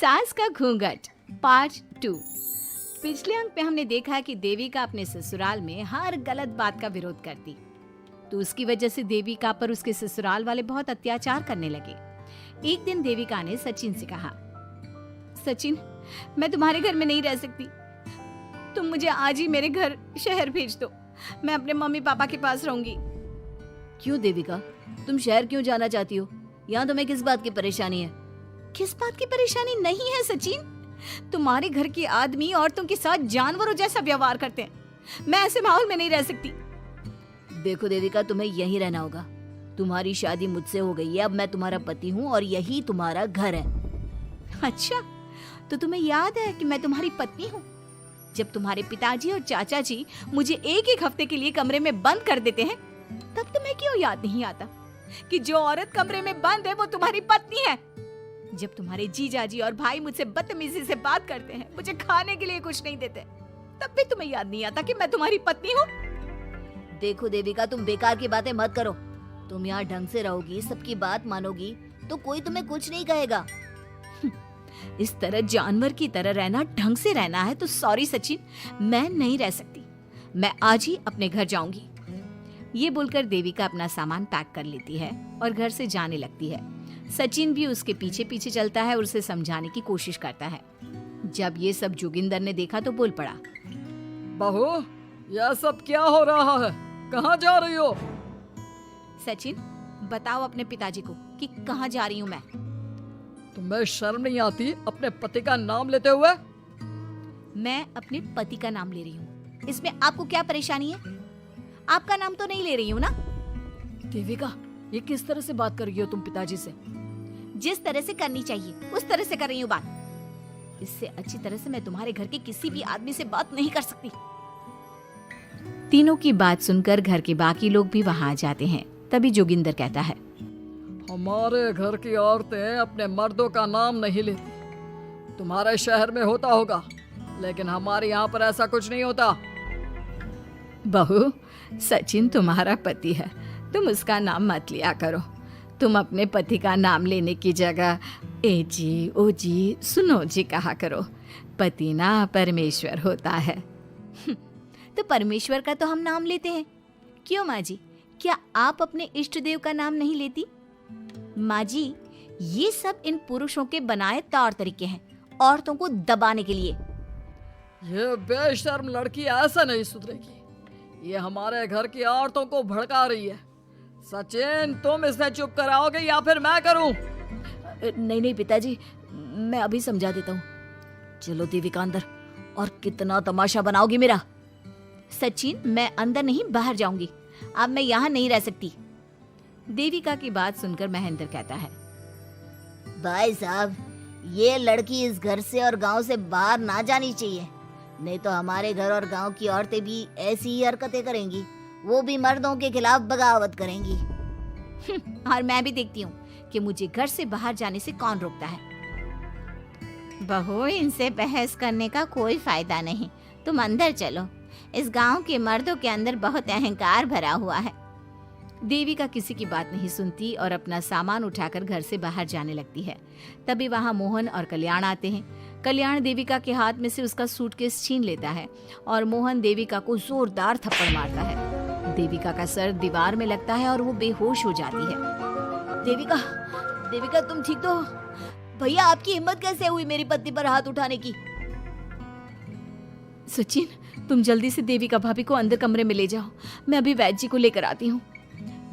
सास का घूंघट पार्ट 2। पिछले अंक में हमने देखा कि देविका अपने ससुराल में हर गलत बात का विरोध करती, तो उसकी वजह से देविका पर उसके ससुराल वाले बहुत अत्याचार करने लगे। एक दिन देविका ने सचिन से कहा, सचिन, मैं तुम्हारे घर में नहीं रह सकती, तुम मुझे आज ही मेरे घर शहर भेज दो, मैं अपने मम्मी पापा के पास रहूंगी। क्यों देविका, तुम शहर क्यों जाना चाहती हो? यहाँ तुम्हें किस बात की परेशानी है? किस बात की परेशानी नहीं है सचिन, तुम्हारे घर के आदमी औरतों के साथ जानवरों जैसा व्यवहार करते हैं, मैं ऐसे माहौल में नहीं रह सकती। देखो देविका, तुम्हें यहीं रहना होगा। तुम्हारी शादी मुझसे हो गई है, अब मैं तुम्हारा पति हूँ और यही तुम्हारा घर है। अच्छा, तो तुम्हें याद है कि मैं तुम्हारी पत्नी हूँ? जब तुम्हारे पिताजी और चाचा जी मुझे एक हफ्ते के लिए कमरे में बंद कर देते हैं, तब तुम्हें क्यों याद नहीं आता कि जो औरत कमरे में बंद है वो तुम्हारी पत्नी है? जब तुम्हारे जीजाजी और भाई मुझसे बदतमीजी से बात करते हैं, मुझे खाने के लिए कुछ नहीं देते, तब भी तुम्हें याद नहीं आता कि मैं तुम्हारी पत्नी हूँ? देखो देविका, तुम बेकार की बातें मत करो। तुम यहाँ ढंग से रहोगी, सबकी बात मानोगी, तो कोई तुम्हें कुछ नहीं कहेगा। इस तरह जानवर की तरह रहना, ढंग से रहना है तो सॉरी सचिन, मैं नहीं रह सकती, मैं आज ही अपने घर जाऊंगी। ये बोलकर देविका अपना सामान पैक कर लेती है और घर से जाने लगती है। सचिन भी उसके पीछे पीछे चलता है और उसे समझाने की कोशिश करता है। जब ये सब जोगिंदर ने देखा तो बोल पड़ा, बहू, यह सब क्या हो रहा है? कहाँ जा रही हो? सचिन, बताओ अपने पिताजी को कि कहाँ जा रही हूँ मैं। तुम्हें शर्म नहीं आती अपने पति का नाम लेते हुए? मैं अपने पति का नाम ले रही हूँ, इसमें आपको क्या परेशानी है? आपका नाम तो नहीं ले रही हूँ ना? देविका, ये किस तरह से बात कर रही हो तुम पिताजी से? जिस तरह से करनी चाहिए उस तरह से कर रही हूँ बात। इससे अच्छी तरह से मैं तुम्हारे घर के किसी भी आदमी से बात नहीं कर सकती। तीनों की बात सुनकर घर के बाकी लोग भी वहाँ आ जाते हैं। तभी जोगिंदर कहता है, हमारे घर की औरतें अपने मर्दों का नाम नहीं लेती। तुम्हारे शहर में होता होगा, लेकिन हमारे यहाँ पर ऐसा कुछ नहीं होता। बहू, सचिन तुम्हारा पति है, तुम उसका नाम मत लिया करो। तुम अपने पति का नाम लेने की जगह ए जी, ओ जी, सुनो जी कहा करो। पति ना परमेश्वर होता है। तो परमेश्वर का तो हम नाम लेते हैं। क्यों माँ जी, क्या आप अपने इष्ट देव का नाम नहीं लेती? माँ जी, ये सब इन पुरुषों के बनाए तौर तरीके हैं, औरतों को दबाने के लिए। ये बेशर्म लड़की ऐसा नहीं सुधरेगी। ये हमारे घर की औरतों को भड़का रही है। सचिन, तुम इसे चुप कराओगे या फिर मैं करूं? नहीं नहीं पिताजी, मैं अभी समझा देता हूँ। चलो देविका अंदर, और कितना तमाशा बनाओगी मेरा। सचिन, मैं अंदर नहीं बाहर जाऊंगी, अब मैं यहाँ नहीं रह सकती। देविका की बात सुनकर महेंद्र कहता है, भाई साहब, ये लड़की इस घर से और गांव से बाहर ना जानी चाहिए, नहीं तो हमारे घर और गांव की औरतें भी ऐसी ही हरकतें करेंगी, वो भी मर्दों के खिलाफ बगावत करेंगी। और मैं भी देखती हूँ कि मुझे घर से बाहर जाने से कौन रोकता है। बहू, इनसे बहस करने का कोई फायदा नहीं, तुम अंदर चलो। इस गांव के मर्दों के अंदर बहुत अहंकार भरा हुआ है। देविका किसी की बात नहीं सुनती और अपना सामान उठाकर घर से बाहर जाने लगती है। तभी वहाँ मोहन और कल्याण आते हैं। कल्याण देविका के हाथ में से उसका सूटकेस छीन लेता है और मोहन देविका को जोरदार थप्पड़ मारता है। देविका का सर दीवार में लगता है और वो बेहोश हो जाती है। देविका, देविका तुम ठीक तो? भैया, आपकी हिम्मत कैसे हुई मेरी पत्नी पर हाथ उठाने की? सचिन, तुम जल्दी से देविका भाभी को अंदर कमरे में ले जाओ, मैं अभी वैद्य जी को लेकर आती हूँ।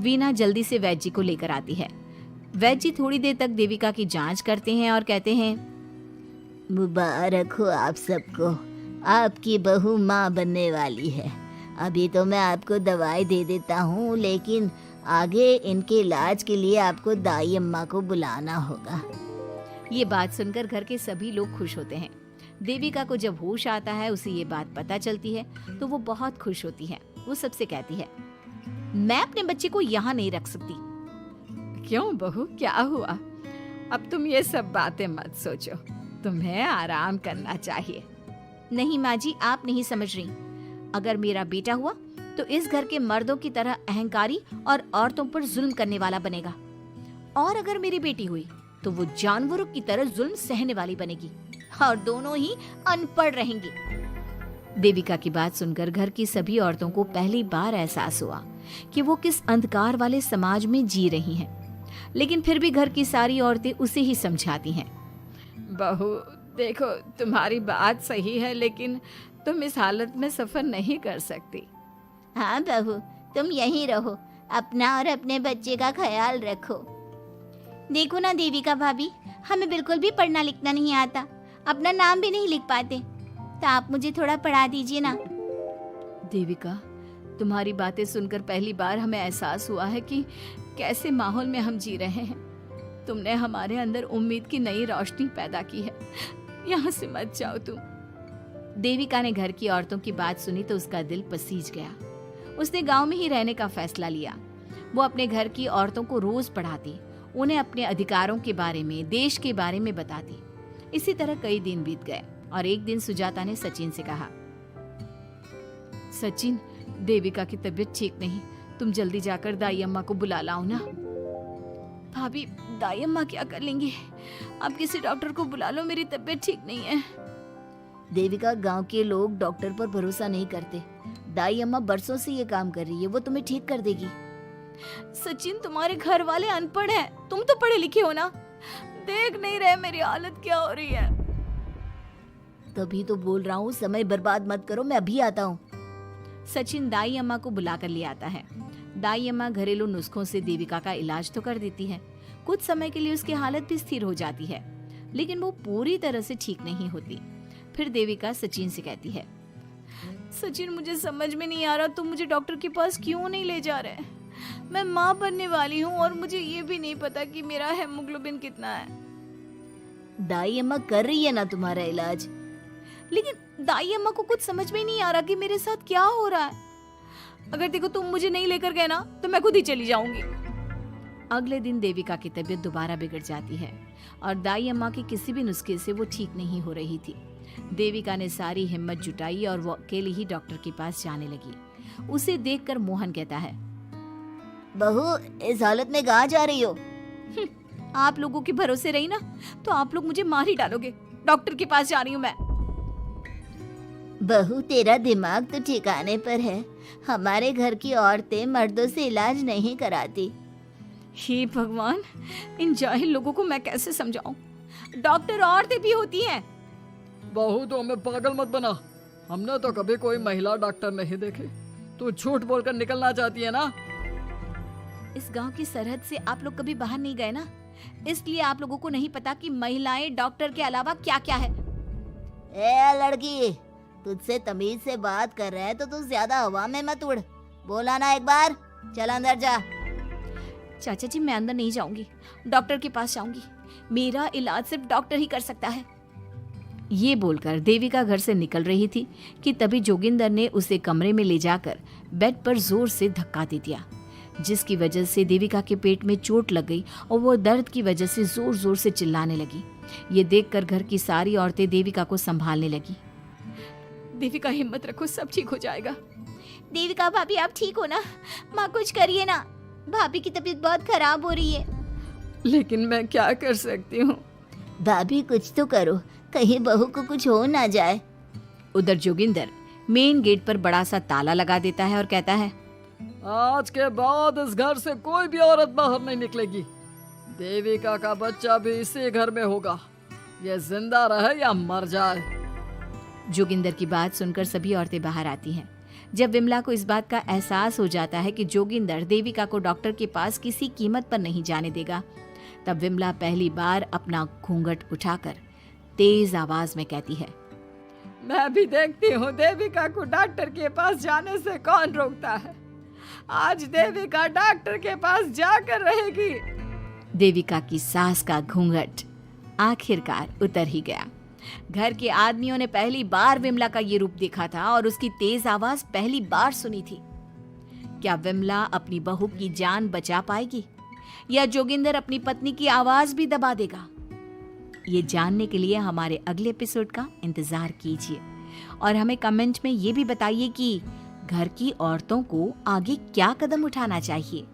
वीना जल्दी से वैद्य जी को लेकर आती है। वैद्य जी थोड़ी देर तक देविका की जांच करते हैं और कहते हैं, मुबारक हो आप सबको, आपकी बहू माँ बनने वाली है। अभी तो मैं आपको दवाई दे देता हूँ, लेकिन आगे इनके इलाज के लिए आपको दाई अम्मा को बुलाना होगा। ये बात सुनकर घर के सभी लोग खुश होते हैं। देविका को जब होश आता है, उसे ये बात पता चलती है तो वो बहुत खुश होती है। वो सबसे कहती है, मैं अपने बच्चे को यहाँ नहीं रख सकती। क्यों बहू, क्या हुआ? अब तुम ये सब बातें मत सोचो, तुम्हें आराम करना चाहिए। नहीं माँ जी, आप नहीं समझ रही। अगर मेरा बेटा हुआ तो इस घर के मर्दों की तरह अहंकारी और औरतों पर जुल्म करने वाला बनेगा, और अगर मेरी बेटी हुई तो वो जानवरों की तरह जुल्म सहने वाली बनेगी और दोनों ही अनपढ़ रहेंगी। देविका की बात सुनकर घर की सभी औरतों को पहली बार एहसास हुआ कि वो किस अंधकार वाले समाज में जी रही हैं। लेकिन फिर भी घर की सारी औरतें उसे ही समझाती हैं। बहू देखो, तुम्हारी बात सही है, लेकिन तुम इस हालत में सफर नहीं कर सकती। हाँ बहू, तुम यहीं रहो, अपना और अपने बच्चे का ख्याल रखो। देखो ना देविका भाभी, हमें बिल्कुल भी पढ़ना लिखना नहीं आता, अपना नाम भी नहीं लिख पाते, तो आप मुझे थोड़ा पढ़ा दीजिए ना। देविका, तुम्हारी बातें सुनकर पहली बार हमें एहसास हुआ है कि कैसे माहौल में हम जी रहे हैं। तुमने हमारे अंदर उम्मीद की नई रोशनी पैदा की है। यहाँ से मत जाओ तुम। देविका ने घर की औरतों की बात सुनी तो उसका दिल पसीज गया। उसने गांव में ही रहने का फैसला लिया। वो अपने घर की औरतों को रोज पढ़ाती, उन्हें अपने अधिकारों के बारे में, देश के बारे में बताती। इसी तरह कई दिन बीत गए और एक दिन सुजाता ने सचिन से कहा, सचिन, देविका की तबीयत ठीक नहीं, तुम जल्दी जाकर दाई अम्मा को बुला लाओ ना। भाभी, दाई अम्मा क्या कर लेंगी? आप किसी डॉक्टर को बुला लो, मेरी तबीयत ठीक नहीं है। देविका, गांव के लोग डॉक्टर पर भरोसा नहीं करते। दाई अम्मा बरसों से ये काम कर रही है, वो तुम्हें ठीक कर देगी। सचिन, तुम्हारे घर वाले अनपढ़ हैं, तुम तो पढ़े लिखे हो ना, देख नहीं रहे मेरी हालत क्या हो रही है। तभी तो बोल रहा हूँ, समय बर्बाद मत करो, मैं अभी आता हूँ। सचिन दाई अम्मा को बुलाकर ले आता है। दाई अम्मा घरेलू नुस्खों से देविका का इलाज तो कर देती है। कुछ समय के लिए उसकी हालत भी स्थिर हो जाती है, लेकिन वो पूरी तरह से ठीक नहीं होती। फिर देविका सचिन से कहती है, सचिन, मुझे समझ में नहीं आ रहा तुम मुझे डॉक्टर के पास क्यों नहीं ले जा रहे। मैं माँ बनने वाली हूँ और मुझे ये भी नहीं पता कि मेरा हेमोग्लोबिन कितना है। दाई अम्मा कर रही है ना तुम्हारा इलाज। लेकिन दाई अम्मा को कुछ समझ में ही नहीं आ रहा कि मेरे साथ क्या हो रहा है। अगर देखो तुम मुझे नहीं लेकर गए ना तो मैं खुद ही चली जाऊंगी। अगले दिन देविका की तबीयत दोबारा बिगड़ जाती है और दाई अम्मा के किसी भी नुस्खे से वो ठीक नहीं हो रही थी। देविका ने सारी हिम्मत जुटाई और वो अकेली ही डॉक्टर के पास जाने लगी। उसे देखकर मोहन कहता है, बहू, इस हालत में कहाँ जा रही हो? आप लोगों के भरोसे रही ना तो आप लोग मुझे मार ही डालोगे। डॉक्टर के पास जा रही हूँ मैं। बहू, तेरा दिमाग तो ठिकाने पर है। हमारे घर की औरतें मर्दों से इलाज नहीं कराती। हे भगवान, इन जाहिल लोगों को मैं कैसे समझाऊं? डॉक्टर औरतें भी होती हैं। बहू, तो हमें पागल मत बना, हमने तो कभी कोई महिला डॉक्टर नहीं देखे। तू झूठ बोलकर निकलना चाहती है ना? इस गांव की सरहद से आप लोग कभी बाहर नहीं गए ना, इसलिए आप लोगों को नहीं पता कि महिलाएं डॉक्टर के अलावा क्या क्या है। ए लड़की, तुझसे तमीज से बात कर रहे हैं तो तू ज्यादा हवा में मत उड़। बोला ना एक बार, चल अंदर जा। चाचा जी, मैं अंदर नहीं जाऊंगी, डॉक्टर के पास जाऊंगी। मेरा इलाज सिर्फ डॉक्टर ही कर सकता है। ये बोलकर देविका घर से निकल रही थी कि तभी जोगिंदर ने उसे कमरे में ले जाकर बेड पर जोर से धक्का दे दिया, जिसकी वजह से देविका के पेट में चोट लग गई और वो दर्द की वजह से जोर जोर से चिल्लाने लगी। ये देखकर घर की सारी औरतें देविका को संभालने लगी। देविका, हिम्मत रखो, सब ठीक हो जाएगा। देविका भाभी, आप ठीक हो ना? माँ, कुछ करिए ना, भाभी की तबीयत बहुत खराब हो रही है। लेकिन मैं क्या कर सकती हूँ? भाभी, कुछ तो करो, कहीं बहू को कुछ हो ना जाए। उधर जोगिंदर मेन गेट पर बड़ा सा ताला लगा देता है और कहता है, आज के बाद इस घर से कोई भी औरत बाहर नहीं निकलेगी। देविका का बच्चा भी इसी घर में होगा, ये जिंदा रहे या मर जाए। जोगिंदर की बात सुनकर सभी औरतें बाहर आती हैं। जब विमला को इस बात का एहसास हो जाता है कि जोगिंदर देविका को डॉक्टर के पास किसी कीमत पर नहीं जाने देगा, तब विमला पहली बार अपना घूंघट उठाकर तेज आवाज में कहती है, मैं भी देखती हूँ देविका को डॉक्टर के पास जाने से कौन रोकता है। आज देविका डॉक्टर के पास जाकर रहेगी। देविका की सास का घूंघट आखिरकार उतर ही गया। घर के आदमियों ने पहली बार विमला का ये रूप देखा था और उसकी तेज आवाज पहली बार सुनी थी। क्या विमला अपनी बहू की जान बचा पाएगी या जोगिंदर अपनी पत्नी की आवाज भी दबा देगा? ये जानने के लिए हमारे अगले एपिसोड का इंतजार कीजिए और हमें कमेंट में ये भी बताइए कि घर की औरतों को आगे क्या कदम उठाना चाहिए।